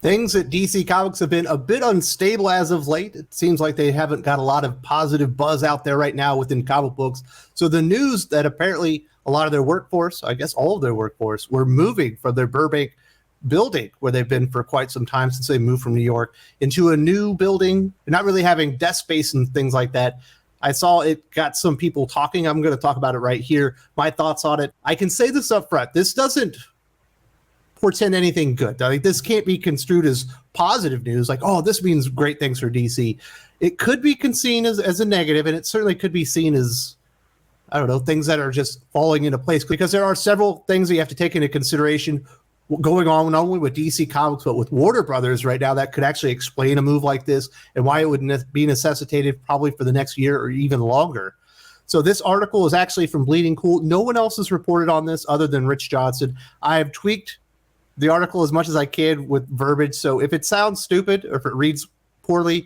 Things at DC Comics have been a bit unstable as of late. It seems like they haven't got a lot of positive buzz out there right now within comic books. So the news that apparently a lot of their workforce, I guess all of their workforce, were moving from their Burbank building where they've been for quite some time since they moved from New York into a new building. They're not really having desk space and things like that. I saw it got some people talking. I'm going to talk about it right here. My thoughts on it. I can say this up front. This doesn't portend anything good. Like, this can't be construed as positive news, like, oh, this means great things for DC. It could be seen as a negative, and it certainly could be seen as, I don't know, things that are just falling into place, because there are several things that you have to take into consideration going on, not only with DC Comics, but with Warner Brothers right now, that could actually explain a move like this and why it would be necessitated probably for the next year or even longer. So this article is actually from Bleeding Cool. No one else has reported on this other than Rich Johnson. I have tweaked the article as much as I can with verbiage. So if it sounds stupid or if it reads poorly,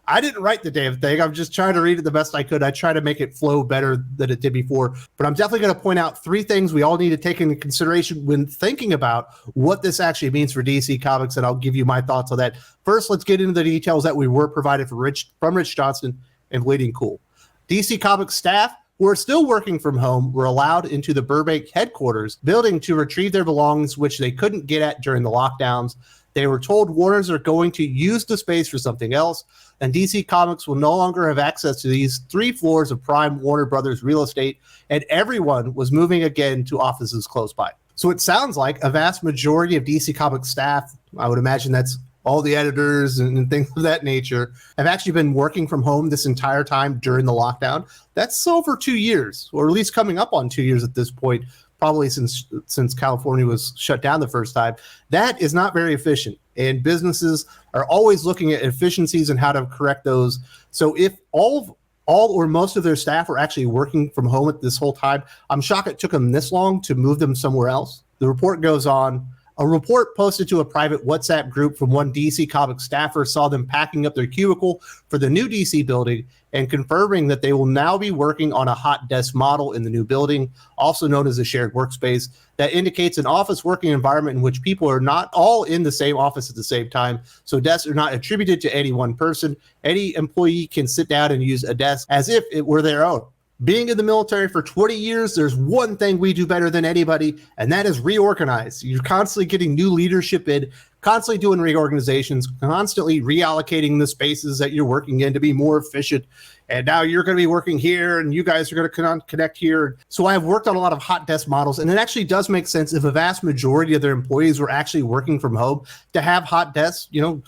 I didn't write the damn thing. I'm just trying to read it the best I could. I try to make it flow better than it did before. But I'm definitely going to point out three things we all need to take into consideration when thinking about what this actually means for DC Comics, and I'll give you my thoughts on that. First, let's get into the details that we were provided from Rich Johnson and Bleeding Cool. DC Comics staff who are still working from home were allowed into the Burbank headquarters building to retrieve their belongings, which they couldn't get at during the lockdowns. They were told Warners are going to use the space for something else, and DC Comics will no longer have access to these 3 floors of prime Warner Brothers real estate, and everyone was moving again to offices close by. So it sounds like a vast majority of DC Comics staff, I would imagine that's all the editors and things of that nature, have actually been working from home this entire time during the lockdown. That's over 2 years, or at least coming up on 2 years at this point, probably since California was shut down the first time. That is not very efficient, and businesses are always looking at efficiencies and how to correct those. So if all or most of their staff are actually working from home at this whole time, I'm shocked it took them this long to move them somewhere else. The report goes on. A report posted to a private WhatsApp group from one DC Comics staffer saw them packing up their cubicle for the new DC building and confirming that they will now be working on a hot desk model in the new building, also known as a shared workspace, that indicates an office working environment in which people are not all in the same office at the same time. So desks are not attributed to any one person. Any employee can sit down and use a desk as if it were their own. Being in the military for 20 years, there's one thing we do better than anybody, and that is reorganize. You're constantly getting new leadership in, constantly doing reorganizations, constantly reallocating the spaces that you're working in to be more efficient. And now you're going to be working here, and you guys are going to connect here. So I've worked on a lot of hot desk models, and it actually does make sense if a vast majority of their employees were actually working from home to have hot desks. You know,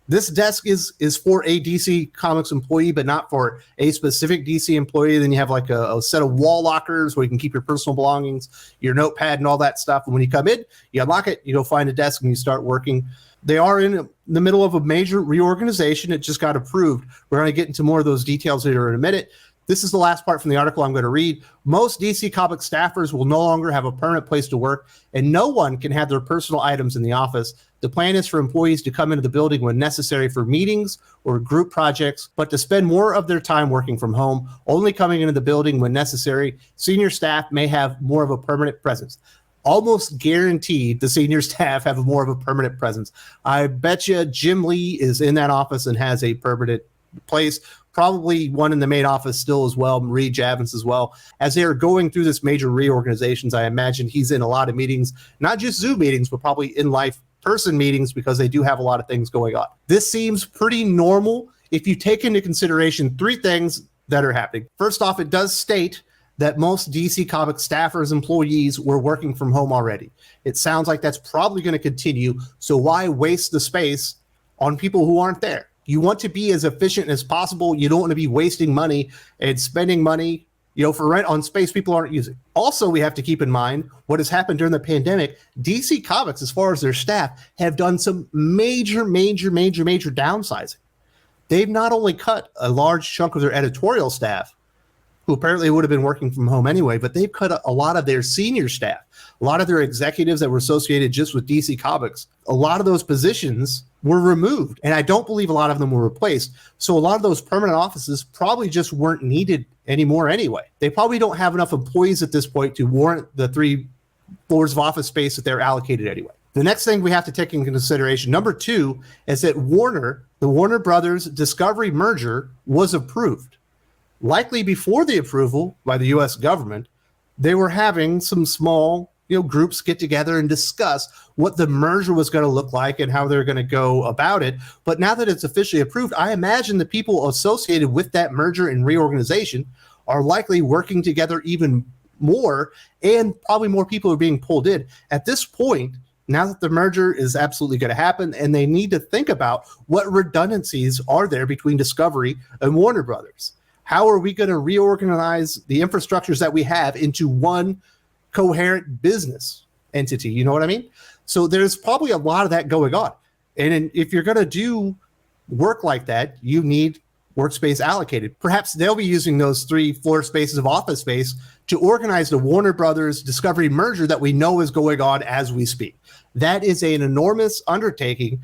this desk is for a DC Comics employee, but not for a specific DC employee. Then you have like a set of wall lockers where you can keep your personal belongings, your notepad, and all that stuff. And when you come in, you unlock it, you go find a desk, and you start working. They are in the middle of a major reorganization. It just got approved. We're going to get into more of those details later in a minute. This is the last part from the article I'm going to read. Most DC Comics staffers will no longer have a permanent place to work, and no one can have their personal items in the office. The plan is for employees to come into the building when necessary for meetings or group projects, but to spend more of their time working from home, only coming into the building when necessary. Senior staff may have more of a permanent presence. Almost guaranteed the senior staff have more of a permanent presence. I bet you Jim Lee is in that office and has a permanent place. Probably one in the main office still as well, Marie Javins as well. As they are going through this major reorganizations, I imagine he's in a lot of meetings, not just Zoom meetings, but probably in-life person meetings, because they do have a lot of things going on. This seems pretty normal if you take into consideration 3 things that are happening. First off, it does state that most DC Comics staffers, employees were working from home already. It sounds like that's probably going to continue, so why waste the space on people who aren't there? You want to be as efficient as possible. You don't want to be wasting money and spending money, for rent on space people aren't using. Also, we have to keep in mind what has happened during the pandemic. DC Comics, as far as their staff, have done some major downsizing. They've not only cut a large chunk of their editorial staff, who apparently would have been working from home anyway, but they've cut a lot of their senior staff, a lot of their executives that were associated just with DC Comics. A lot of those positions were removed, and I don't believe a lot of them were replaced. So a lot of those permanent offices probably just weren't needed anymore anyway. They probably don't have enough employees at this point to warrant the 3 floors of office space that they're allocated anyway. The next thing we have to take into consideration, number two, is that the Warner Brothers Discovery merger was approved. Likely before the approval by the U.S. government, they were having some small groups get together and discuss what the merger was going to look like and how they're going to go about it. But now that it's officially approved, I imagine the people associated with that merger and reorganization are likely working together even more, and probably more people are being pulled in. At this point, now that the merger is absolutely going to happen, and they need to think about what redundancies are there between Discovery and Warner Brothers. How are we going to reorganize the infrastructures that we have into one coherent business entity? You know what I mean? So there's probably a lot of that going on. And if you're going to do work like that, you need workspace allocated. Perhaps they'll be using those 3 floor spaces of office space to organize the Warner Brothers Discovery merger that we know is going on as we speak. That is an enormous undertaking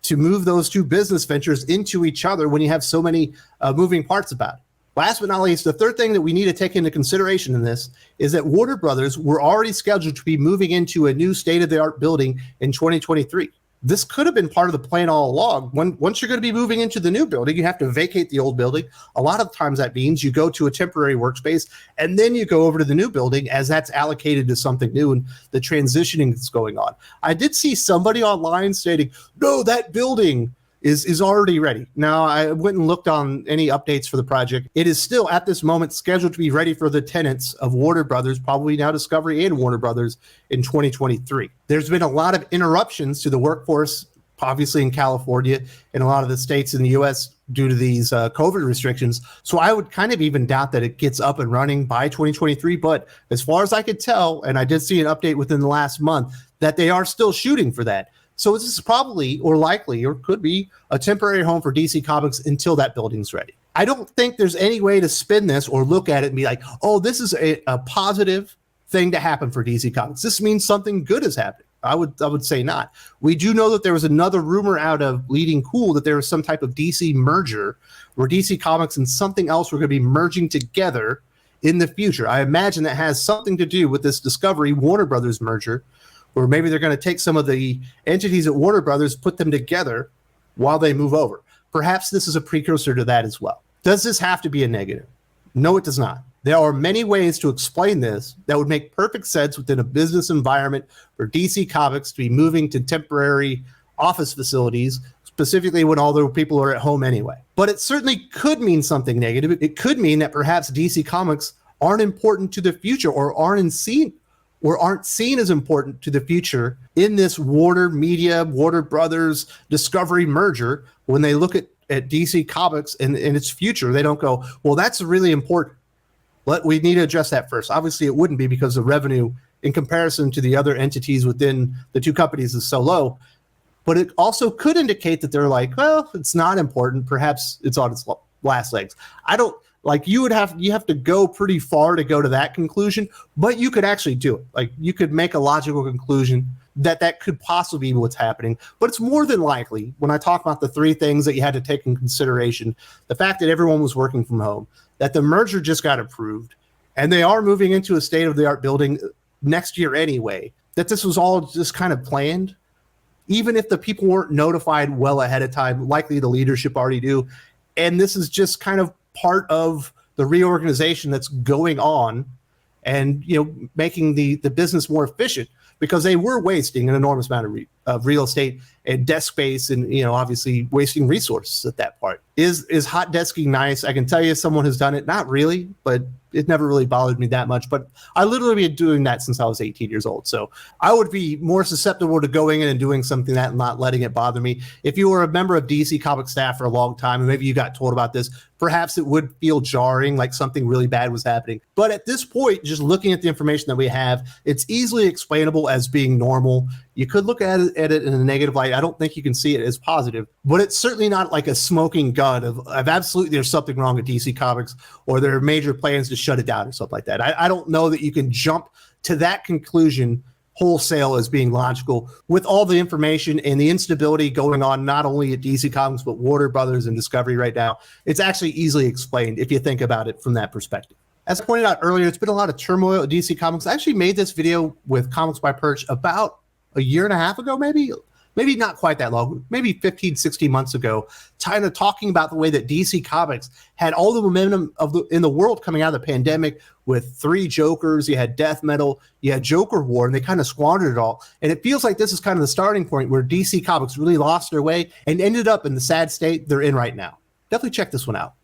to move those 2 business ventures into each other when you have so many moving parts about it. Last but not least, the third thing that we need to take into consideration in this is that Warner Brothers were already scheduled to be moving into a new state-of-the-art building in 2023. This could have been part of the plan all along. Once you're going to be moving into the new building, you have to vacate the old building. A lot of times that means you go to a temporary workspace and then you go over to the new building as that's allocated to something new and the transitioning that's going on. I did see somebody online stating, no, that building is already ready. Now, I went and looked on any updates for the project. It is still at this moment scheduled to be ready for the tenants of Warner Brothers, probably now Discovery and Warner Brothers, in 2023. There's been a lot of interruptions to the workforce, obviously in California and a lot of the states in the U.S. due to these COVID restrictions. So I would kind of even doubt that it gets up and running by 2023. But as far as I could tell, and I did see an update within the last month, that they are still shooting for that. So this is probably, or likely, or could be a temporary home for DC Comics until that building's ready. I don't think there's any way to spin this or look at it and be like, oh, this is a positive thing to happen for DC Comics. This means something good is happening. I would say not. We do know that there was another rumor out of Bleeding Cool that there was some type of DC merger where DC Comics and something else were going to be merging together in the future. I imagine that has something to do with this Discovery Warner Brothers merger, or maybe they're going to take some of the entities at Warner Brothers, put them together while they move over. Perhaps this is a precursor to that as well. Does this have to be a negative? No, it does not. There are many ways to explain this that would make perfect sense within a business environment for DC Comics to be moving to temporary office facilities, specifically when all the people are at home anyway. But it certainly could mean something negative. It could mean that perhaps DC Comics aren't important to the future, or aren't seen as important to the future in this Warner Brothers Discovery merger. When they look at DC Comics and its future, they don't go, well, that's really important. We need to address that first. Obviously, it wouldn't be, because the revenue in comparison to the other entities within the 2 companies is so low. But it also could indicate that they're like, well, it's not important. Perhaps it's on its last legs. You have to go pretty far to go to that conclusion, but you could actually do it. Like, you could make a logical conclusion that could possibly be what's happening. But it's more than likely, when I talk about the 3 things that you had to take in consideration, the fact that everyone was working from home, that the merger just got approved, and they are moving into a state-of-the-art building next year anyway, that this was all just kind of planned. Even if the people weren't notified well ahead of time, likely the leadership already do. And this is just kind of part of the reorganization that's going on, and making the business more efficient, because they were wasting an enormous amount of real estate and desk space, and obviously wasting resources at that part. Is hot desking nice? I can tell you someone has done it. Not really, but it never really bothered me that much. But I literally been doing that since I was 18 years old. So I would be more susceptible to going in and doing something that and not letting it bother me. If you were a member of DC Comics staff for a long time, and maybe you got told about this, perhaps it would feel jarring, like something really bad was happening. But at this point, just looking at the information that we have, it's easily explainable as being normal. You could look at it in a negative light. I don't think you can see it as positive, but it's certainly not like a smoking gun of absolutely there's something wrong with DC Comics, or there are major plans to shut it down or something like that. I don't know that you can jump to that conclusion wholesale as being logical with all the information and the instability going on, not only at DC Comics, but Warner Brothers and Discovery right now. It's actually easily explained if you think about it from that perspective. As pointed out earlier, it's been a lot of turmoil at DC Comics. I actually made this video with Comics by Perch about a year and a half ago, maybe not quite that long, maybe 15, 16 months ago, kind of talking about the way that DC Comics had all the momentum in the world coming out of the pandemic with 3 Jokers. You had Death Metal, you had Joker War, and they kind of squandered it all. And it feels like this is kind of the starting point where DC Comics really lost their way and ended up in the sad state they're in right now. Definitely check this one out.